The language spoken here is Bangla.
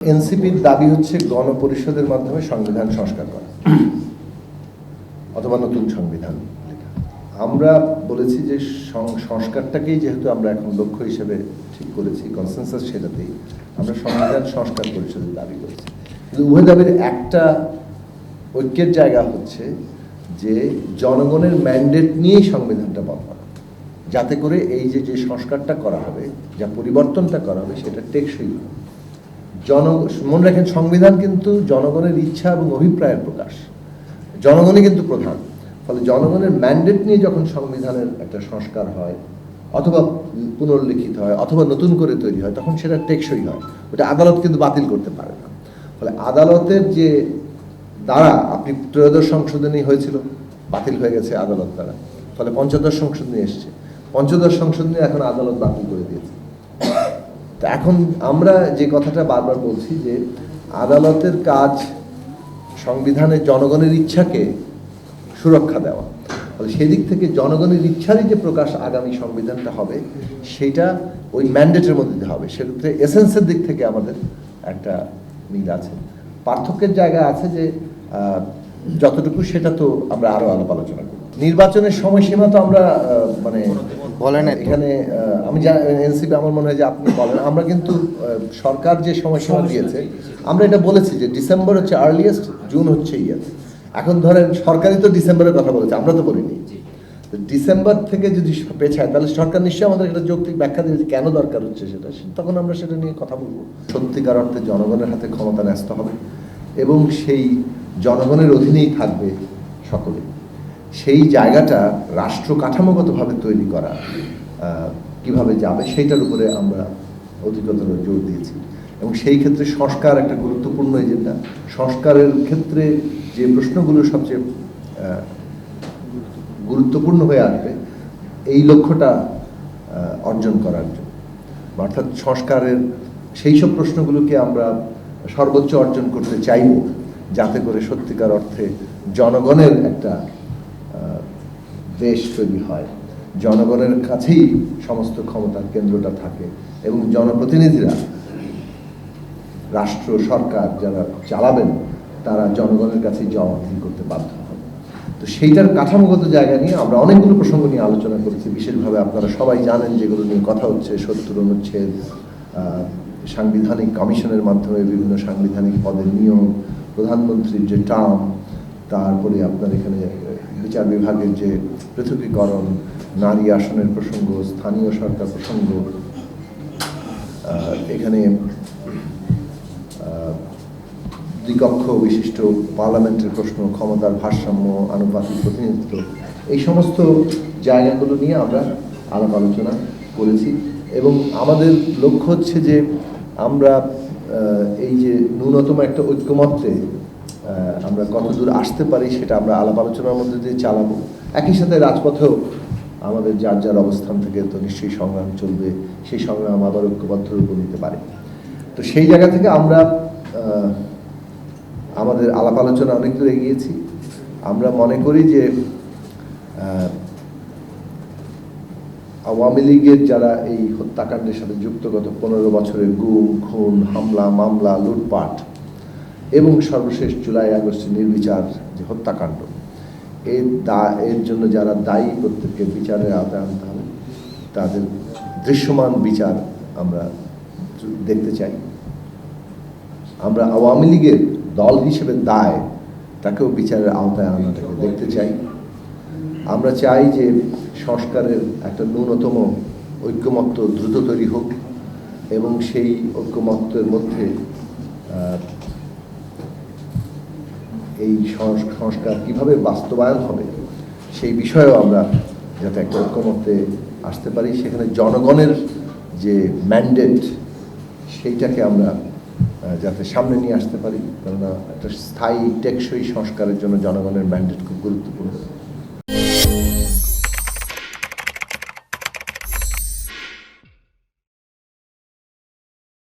এনসিপির দাবি হচ্ছে গণপরিষদের মাধ্যমে সংবিধান সংস্কার করা অথবা নতুন সংবিধান লেখা। আমরা বলেছি যে সংস্কারটাকেই যেহেতু আমরা এখন লক্ষ্য হিসেবে ঠিক করেছি, কনসেনসাস সেটাতেই আমরা সংবিধান সংস্কার পরিষদের দাবি করেছি। কিন্তু উভয় দাবির একটা ঐক্যের জায়গা হচ্ছে যে জনগণের ম্যান্ডেট নিয়েই সংবিধানটা বদলানো, যাতে করে এই যে সংস্কারটা করা হবে, যা পরিবর্তনটা করা হবে, সেটা টেকসই হবে। মনে রাখেন, সংবিধান কিন্তু জনগণের ইচ্ছা এবং অভিপ্রায়ের প্রকাশ, জনগণই কিন্তু প্রধান। ফলে জনগণের ম্যান্ডেট নিয়ে যখন সংবিধানের একটা সংস্কার হয় অথবা পুনর্লিখিত হয় অথবা নতুন করে তৈরি হয়, তখন সেটা টেকসই হয়। ওটা আদালত কিন্তু বাতিল করতে পারে না। ফলে আদালতের যে দ্বারা আপনি ত্রয়োদশ সংশোধনী হয়েছিল, বাতিল হয়ে গেছে আদালত দ্বারা, ফলে পঞ্চদশ সংশোধনী এসছে, পঞ্চদশ সংশোধনী এখন আদালত বাতিল করে দিয়েছে। তো এখন আমরা যে কথাটা বারবার বলছি যে আদালতের কাজ সংবিধানের জনগণের ইচ্ছাকে সুরক্ষা দেওয়া। ফলে সেদিক থেকে জনগণের ইচ্ছারই যে প্রকাশ আগামী সংবিধানটা হবে, সেটা ওই ম্যান্ডেটের মধ্যে হবে। সেক্ষেত্রে এসেন্সের দিক থেকে আমাদের একটা মিল আছে। পার্থক্যের জায়গা আছে যে যতটুকু, সেটা তো আমরা আরও আলাপ আলোচনা করি। নির্বাচনের সময়সীমা তো আমরা বলেন এখানে, আমি এনসিপি আমার মনে হয় যে আপনি বলেন, আমরা কিন্তু সরকার যে সময়সীমা দিয়েছে আমরা এটা বলেছি যে ডিসেম্বর হচ্ছে আর্লিয়েস্ট, জুন হচ্ছে এখন ধরেন সরকারই তো ডিসেম্বরের কথা বলেছে, আমরা তো বলিনি। ডিসেম্বর থেকে যদি পেছায়, তাহলে সরকার নিশ্চয়ই আমাদের একটা যৌক্তিক ব্যাখ্যা দিয়েছে কেন দরকার হচ্ছে সেটা, তখন আমরা সেটা নিয়ে কথা বলবো। সত্যিকার অর্থে জনগণের হাতে ক্ষমতা ন্যস্ত হবে এবং সেই জনগণের অধীনেই থাকবে সকলে। সেই জায়গাটা রাষ্ট্র কাঠামোগতভাবে তৈরি করা কিভাবে যাবে, সেইটার উপরে আমরা অধিকতর জোর দিয়েছি। এবং সেই ক্ষেত্রে সংস্কার একটা গুরুত্বপূর্ণ এজেন্ডা। সংস্কারের ক্ষেত্রে যে প্রশ্নগুলো সবচেয়ে গুরুত্বপূর্ণ হয়ে আসবে এই লক্ষ্যটা অর্জন করার জন্য, অর্থাৎ সংস্কারের সেই সব প্রশ্নগুলোকে আমরা সর্বোচ্চ অর্জন করতে চাইব, যাতে করে সত্যিকার অর্থে জনগণের একটা দেশ তৈরি হয়, জনগণের কাছেই সমস্ত ক্ষমতার কেন্দ্রটা থাকে এবং জনপ্রতিনিধিরা, রাষ্ট্র সরকার যারা চালাবেন, তারা জনগণের কাছেই জবাবদিহি করতে বাধ্য হবে। তো সেইটার কাঠামোগত জায়গা নিয়ে আমরা অনেকগুলো প্রসঙ্গ নিয়ে আলোচনা করেছি। বিশেষভাবে আপনারা সবাই জানেন যেগুলো নিয়ে কথা হচ্ছে: 70 অনুচ্ছেদ, সাংবিধানিক কমিশনের মাধ্যমে বিভিন্ন সাংবিধানিক পদের নিয়োগ, প্রধানমন্ত্রীর যে টার্ম, তারপরে আপনার এখানে বিচার বিভাগের যে পৃথকীকরণ, নারী আসনের প্রসঙ্গ, স্থানীয় সরকার প্রসঙ্গ, এখানে দ্বিকক্ষ বিশিষ্ট পার্লামেন্টের প্রশ্ন, ক্ষমতার ভারসাম্য, আনুপাতিক প্রতিনিধিত্ব, এই সমস্ত জায়গাগুলো নিয়ে আমরা আলাপ আলোচনা করেছি। এবং আমাদের লক্ষ্য হচ্ছে যে আমরা এই যে ন্যূনতম একটা ঐক্যমত্যে আমরা কতদূর আসতে পারি, সেটা আমরা আলাপ আলোচনার মধ্যে দিয়ে চালাবো। একই সাথে রাজপথেও আমাদের যার যার অবস্থান থেকে তো নিশ্চয়ই সংগ্রাম চলবে, সেই সংগ্রাম আবার ঐক্যবদ্ধ রূপ নিতে পারে। তো সেই জায়গা থেকে আমরা আমাদের আলাপ আলোচনা অনেক দূর এগিয়েছি। আমরা মনে করি যে আওয়ামী লীগের যারা এই হত্যাকাণ্ডের সাথে যুক্ত, গত 15 বছরের গুম, খুন, হামলা, মামলা, লুটপাট এবং সর্বশেষ জুলাই আগস্টের নির্বিচার যে হত্যাকাণ্ড, এর জন্য যারা দায়ী, প্রত্যেককে বিচারের আওতায় আনতে হবে। তাদের দৃশ্যমান বিচার আমরা দেখতে চাই। আমরা আওয়ামী লীগের দল হিসেবে দায়, তাকেও বিচারের আওতায় আনাটাকে দেখতে চাই। আমরা চাই যে সংস্কারের একটা ন্যূনতম ঐক্যমত্য দ্রুত তৈরি হোক এবং সেই ঐক্যমত্যের মধ্যে এই সংস্কার কিভাবে বাস্তবায়ন হবে সেই বিষয়েও আমরা যাতে একটা ঐক্যমত্যে আসতে পারি। সেখানে জনগণের যে ম্যান্ডেট, সেইটাকে আমরা যাতে সামনে নিয়ে আসতে পারি, কেননা একটা স্থায়ী টেকসই সংস্কারের জন্য জনগণের ম্যান্ডেট খুব গুরুত্বপূর্ণ।